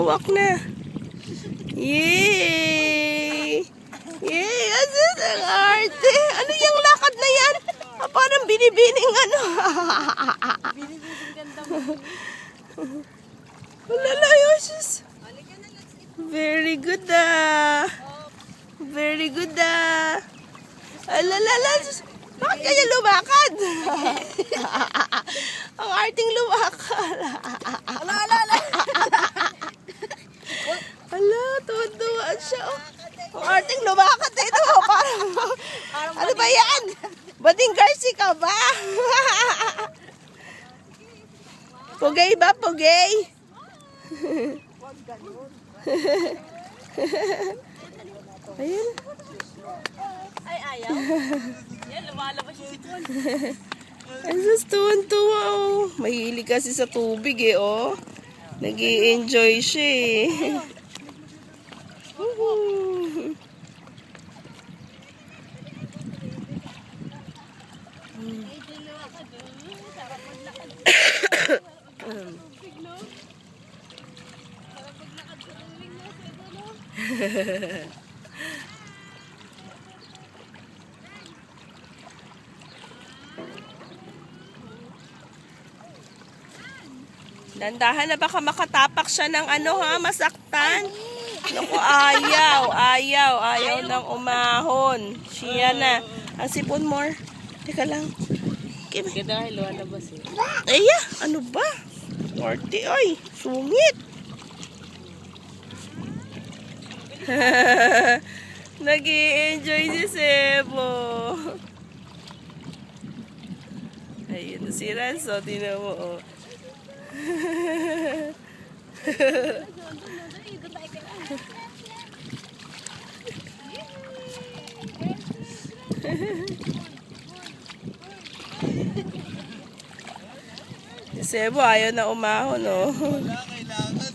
walk na. Yay! Yay! Asus, ang arte. Ano yung lakad na yan? Parang binibining ano. Malalayo, sus. Very good Very good Alalala, sus. Bakit kaya lumakad? Ang arting lumakad. Ala, tuwa-tuwa siya. Oh. Ang arting lumakad ito. Parang, ano ba yan? Bading Garci ka ba? Pugay ba? Pugay? Ayun. Ay, ayaw. Yan, lumalabas yung sitwon. Ang tuwan-tuwa oh. Mahilig kasi sa tubig eh oh. Nag-i-enjoy siya eh. Woohoo! Dandahan na baka makatapak siya ng ano ha, masaktan. Naku, ayaw ng umahon. Siya na. Ang sipon more. Teka lang. Kaya dahil lumalabas eh. Aya, ano ba? Morty, oy, sungit. Nag-i-enjoy si Sebo. Ayun, si Ranso, tinan mo, oh. Si Sebo, ayaw na umahon, oh. Wala, kailangan